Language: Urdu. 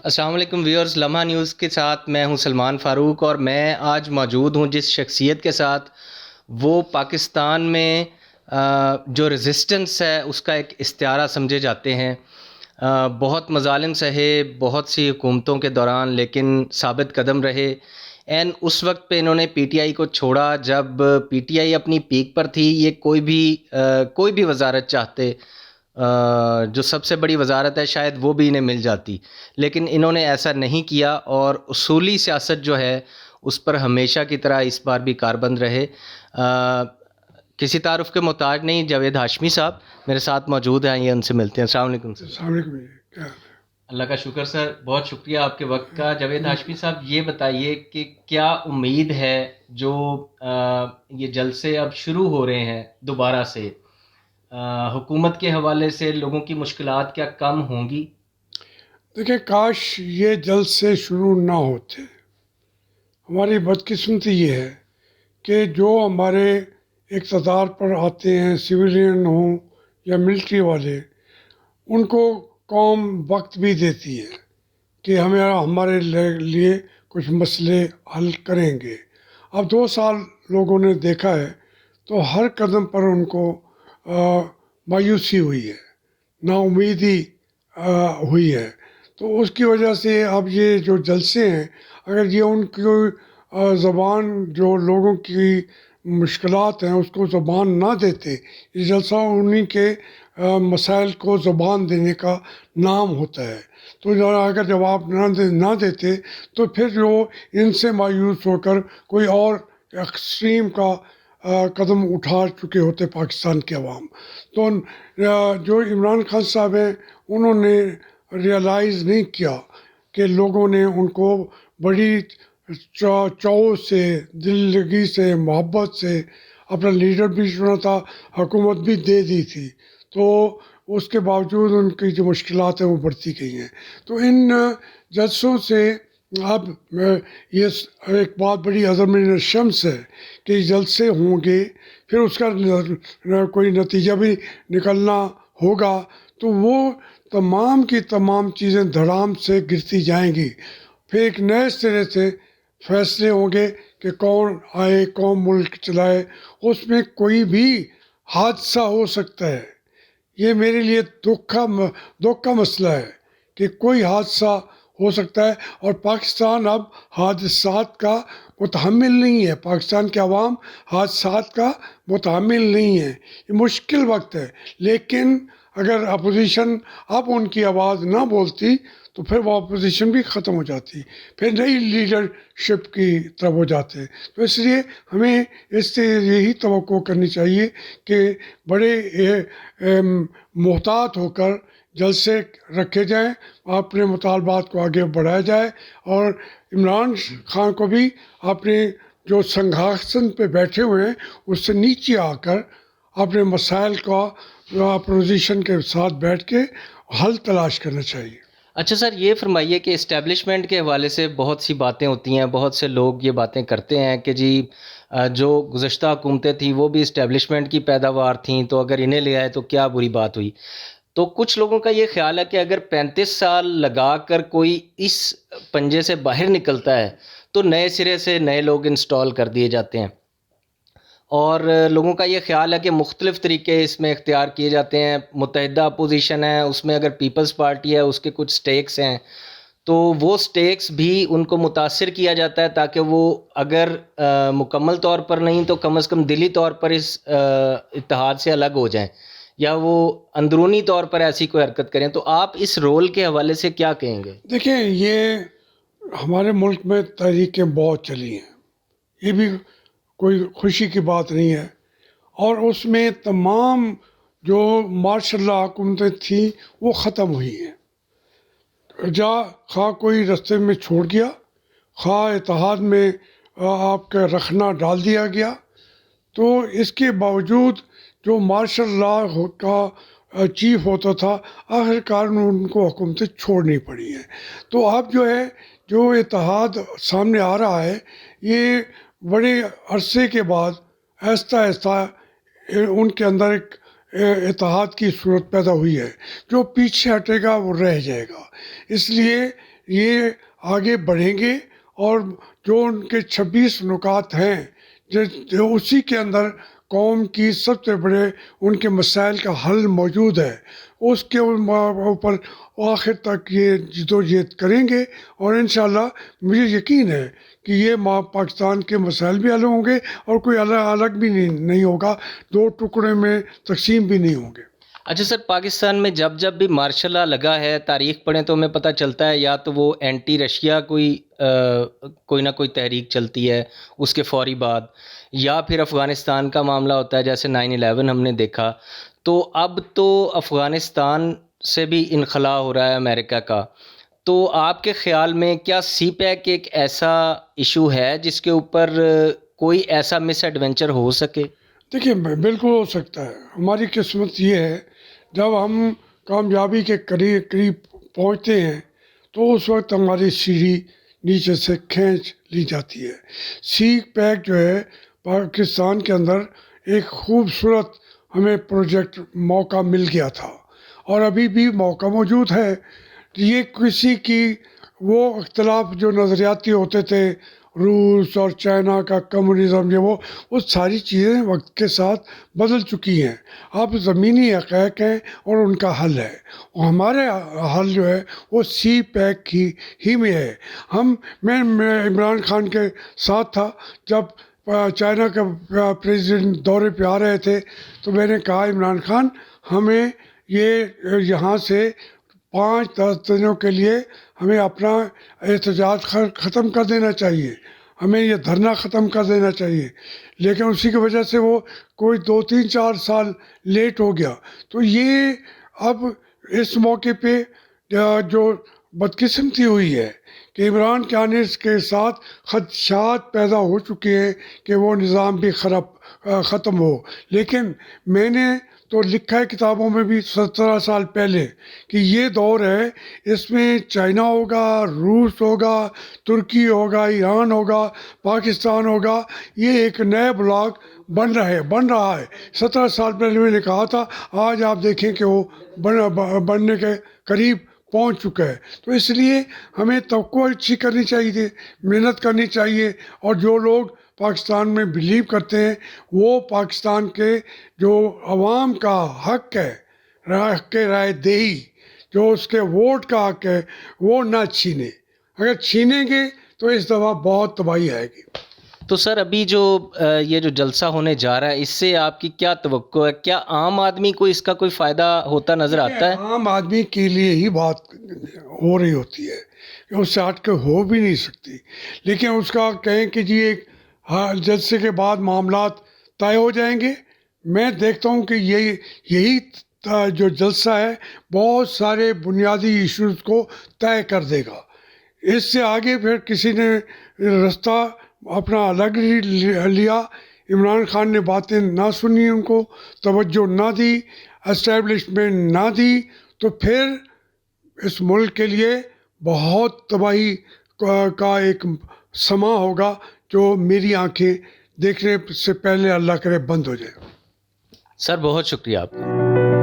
السلام علیکم ویورز، لمحہ نیوز کے ساتھ میں ہوں سلمان فاروق، اور میں آج موجود ہوں جس شخصیت کے ساتھ، وہ پاکستان میں جو ریزسٹنس ہے اس کا ایک استعارہ سمجھے جاتے ہیں۔ بہت مظالم سہے بہت سی حکومتوں کے دوران، لیکن ثابت قدم رہے۔ اس وقت پہ انہوں نے پی ٹی آئی کو چھوڑا جب پی ٹی آئی اپنی پیک پر تھی۔ یہ کوئی بھی وزارت چاہتے، جو سب سے بڑی وزارت ہے شاید وہ بھی انہیں مل جاتی، لیکن انہوں نے ایسا نہیں کیا، اور اصولی سیاست جو ہے اس پر ہمیشہ کی طرح اس بار بھی کاربند رہے۔ کسی تعارف کے محتاج نہیں، جاوید ہاشمی صاحب میرے ساتھ موجود ہیں، یہ ان سے ملتے ہیں۔ السلام علیکم سر۔ السلام علیکم جی، کیا حال ہے؟ اللہ کا شکر سر، بہت شکریہ آپ کے وقت کا۔ جاوید ہاشمی صاحب یہ بتائیے کہ کیا امید ہے جو یہ جلسے اب شروع ہو رہے ہیں دوبارہ سے، حکومت کے حوالے سے لوگوں کی مشکلات کیا کم ہوں گی؟ دیکھیں، کاش یہ جلد سے شروع نہ ہوتے۔ ہماری بدقسمتی یہ ہے کہ جو ہمارے اقتدار پر آتے ہیں، سویلین ہوں یا ملٹری والے، ان کو قوم وقت بھی دیتی ہے کہ ہمارے لیے کچھ مسئلے حل کریں گے۔ اب 2 سال لوگوں نے دیکھا ہے تو ہر قدم پر ان کو مایوسی ہوئی ہے، نا امیدی ہوئی ہے۔ تو اس کی وجہ سے اب یہ جو جلسے ہیں، اگر یہ ان کی زبان، جو لوگوں کی مشکلات ہیں اس کو زبان نہ دیتے، یہ جلسہ انہی کے مسائل کو زبان دینے کا نام ہوتا ہے، تو اگر جواب نہ دیتے تو پھر جو ان سے مایوس ہو کر کوئی اور ایکسٹریم کا قدم اٹھا چکے ہوتے پاکستان کے عوام۔ تو جو عمران خان صاحب ہیں، انہوں نے ریئلائز نہیں کیا کہ لوگوں نے ان کو بڑی چاؤ سے، دل لگی سے، محبت سے اپنا لیڈر بھی چنا تھا، حکومت بھی دے دی تھی، تو اس کے باوجود ان کی جو مشکلات ہیں وہ بڑھتی گئی ہیں۔ تو ان جلسوں سے اب یہ ایک بات بڑی عزم شمس ہے کہ جلسے ہوں گے، پھر اس کا کوئی نتیجہ بھی نکلنا ہوگا، تو وہ تمام کی تمام چیزیں دھڑام سے گرتی جائیں گی۔ پھر ایک نئے سرے سے فیصلے ہوں گے کہ کون آئے، کون ملک چلائے۔ اس میں کوئی بھی حادثہ ہو سکتا ہے۔ یہ میرے لیے دکھ کا مسئلہ ہے کہ کوئی حادثہ ہو سکتا ہے، اور پاکستان اب حادثات کا متحمل نہیں ہے، پاکستان کے عوام حادثات کا متحمل نہیں ہے۔ یہ مشکل وقت ہے، لیکن اگر اپوزیشن اب ان کی آواز نہ بولتی تو پھر وہ اپوزیشن بھی ختم ہو جاتی، پھر نئی لیڈرشپ کی طرف ہو جاتے۔ تو اس لیے ہمیں اس سے یہی توقع کرنی چاہیے کہ بڑے محتاط ہو کر جلسے رکھے جائیں، اپنے مطالبات کو آگے بڑھایا جائے، اور عمران خان کو بھی اپنے جو سنگھاسن پہ بیٹھے ہوئے ہیں اس سے نیچے آ کر اپنے مسائل کا اپوزیشن کے ساتھ بیٹھ کے حل تلاش کرنا چاہیے۔ اچھا سر، یہ فرمائیے کہ اسٹیبلشمنٹ کے حوالے سے بہت سی باتیں ہوتی ہیں، بہت سے لوگ یہ باتیں کرتے ہیں کہ جی جو گزشتہ حکومتیں تھیں وہ بھی اسٹیبلشمنٹ کی پیداوار تھیں، تو اگر انہیں لے آئے تو کیا بری بات ہوئی۔ تو کچھ لوگوں کا یہ خیال ہے کہ اگر 35 سال لگا کر کوئی اس پنجے سے باہر نکلتا ہے تو نئے سرے سے نئے لوگ انسٹال کر دیے جاتے ہیں، اور لوگوں کا یہ خیال ہے کہ مختلف طریقے اس میں اختیار کیے جاتے ہیں۔ متحدہ اپوزیشن ہے، اس میں اگر پیپلز پارٹی ہے اس کے کچھ سٹیکس ہیں، تو وہ سٹیکس بھی ان کو متاثر کیا جاتا ہے تاکہ وہ اگر مکمل طور پر نہیں تو کم از کم دلی طور پر اس اتحاد سے الگ ہو جائیں، یا وہ اندرونی طور پر ایسی کوئی حرکت کریں۔ تو آپ اس رول کے حوالے سے کیا کہیں گے؟ دیکھیں، یہ ہمارے ملک میں تحریکیں بہت چلی ہیں، یہ بھی کوئی خوشی کی بات نہیں ہے، اور اس میں تمام جو ماشاء اللہ حکومتیں تھیں وہ ختم ہوئی ہیں۔ خواہ کوئی رستے میں چھوڑ گیا، خواہ اتحاد میں آپ کا رکھنا ڈال دیا گیا، تو اس کے باوجود جو مارشل لا کا چیف ہوتا تھا، آخر کار ان کو حکومتیں چھوڑنی پڑی ہیں۔ تو اب جو ہے، جو اتحاد سامنے آ رہا ہے، یہ بڑے عرصے کے بعد آہستہ آہستہ ان کے اندر ایک اتحاد کی صورت پیدا ہوئی ہے۔ جو پیچھے ہٹے گا وہ رہ جائے گا، اس لیے یہ آگے بڑھیں گے اور جو ان کے 26 نکات ہیں جو اسی کے اندر قوم کی سب سے بڑے ان کے مسائل کا حل موجود ہے، اس کے اوپر آخر تک یہ جدوجہد کریں گے، اور انشاءاللہ مجھے یقین ہے کہ یہ پاکستان کے مسائل بھی حل ہوں گے اور کوئی الگ بھی نہیں ہوگا، دو ٹکڑے میں تقسیم بھی نہیں ہوں گے۔ اچھا سر، پاکستان میں جب بھی مارشل لا لگا ہے، تاریخ پڑھیں تو ہمیں پتہ چلتا ہے یا تو وہ اینٹی رشیا کوئی نہ کوئی تحریک چلتی ہے اس کے فوری بعد، یا پھر افغانستان کا معاملہ ہوتا ہے جیسے 9/11 ہم نے دیکھا۔ تو اب تو افغانستان سے بھی انخلا ہو رہا ہے امریکہ کا، تو آپ کے خیال میں کیا سی پیک ایک ایسا ایشو ہے جس کے اوپر کوئی ایسا مس ایڈونچر ہو سکے؟ دیکھیے بالکل ہو سکتا ہے، ہماری قسمت یہ ہے جب ہم کامیابی کے قریب پہنچتے ہیں تو اس وقت ہماری سیڑھی نیچے سے کھینچ لی جاتی ہے۔ سی پیک جو ہے پاکستان کے اندر ایک خوبصورت ہمیں پروجیکٹ موقع مل گیا تھا اور ابھی بھی موقع موجود ہے۔ یہ کسی کی وہ اختلاف جو نظریاتی ہوتے تھے، روس اور چائنا کا کمیونزم، وہ ساری چیزیں وقت کے ساتھ بدل چکی ہیں، اب زمینی حقائق ہیں اور ان کا حل ہے، اور ہمارے حل جو ہے وہ سی پیک ہی میں ہے۔ میں عمران خان کے ساتھ تھا جب چائنا کا پریزیڈنٹ دورے پہ آ رہے تھے، تو میں نے کہا عمران خان ہمیں یہاں سے 5-10 دنوں کے لیے ہمیں اپنا احتجاج ختم کر دینا چاہیے، ہمیں یہ دھرنا ختم کر دینا چاہیے، لیکن اسی کی وجہ سے وہ کوئی 2-3-4 سال لیٹ ہو گیا۔ تو یہ اب اس موقع پہ جو بدقسمتی ہوئی ہے کہ عمران کے آنے کے ساتھ خدشات پیدا ہو چکے ہیں کہ وہ نظام بھی ختم ہو، لیکن میں نے تو لکھا ہے کتابوں میں بھی 17 سال پہلے کہ یہ دور ہے، اس میں چائنا ہوگا، روس ہوگا، ترکی ہوگا، ایران ہوگا، پاکستان ہوگا، یہ ایک نئے بلاک بن رہا ہے۔ 17 سال پہلے میں نے کہا تھا، آج آپ دیکھیں کہ وہ بننے کے قریب پہنچ چکا ہے۔ تو اس لیے ہمیں توقع اچھی کرنی چاہیے، محنت کرنی چاہیے، اور جو لوگ پاکستان میں بلیو کرتے ہیں وہ پاکستان کے جو عوام کا حق ہے، حق رائے دہی، جو اس کے ووٹ کا حق ہے، وہ نہ چھینے۔ اگر چھینیں گے تو اس دفعہ بہت تباہی آئے گی۔ تو سر ابھی یہ جو جلسہ ہونے جا رہا ہے، اس سے آپ کی کیا توقع ہے؟ کیا عام آدمی کو اس کا کوئی فائدہ ہوتا نظر آتا ہے؟ عام آدمی کے لیے ہی بات ہو رہی ہوتی ہے کہ اس سے ہٹ کے ہو بھی نہیں سکتی، لیکن اس کا کہیں کہ جی ایک جلسے کے بعد معاملات طے ہو جائیں گے، میں دیکھتا ہوں کہ یہی جو جلسہ ہے بہت سارے بنیادی ایشوز کو طے کر دے گا۔ اس سے آگے پھر کسی نے رستہ اپنا الگ لیا، عمران خان نے باتیں نہ سنی، ان کو توجہ نہ دی، اسٹیبلشمنٹ نہ دی، تو پھر اس ملک کے لیے بہت تباہی کا ایک سما ہوگا جو میری آنکھیں دیکھنے سے پہلے اللہ کرے بند ہو جائے۔ سر بہت شکریہ آپ کا۔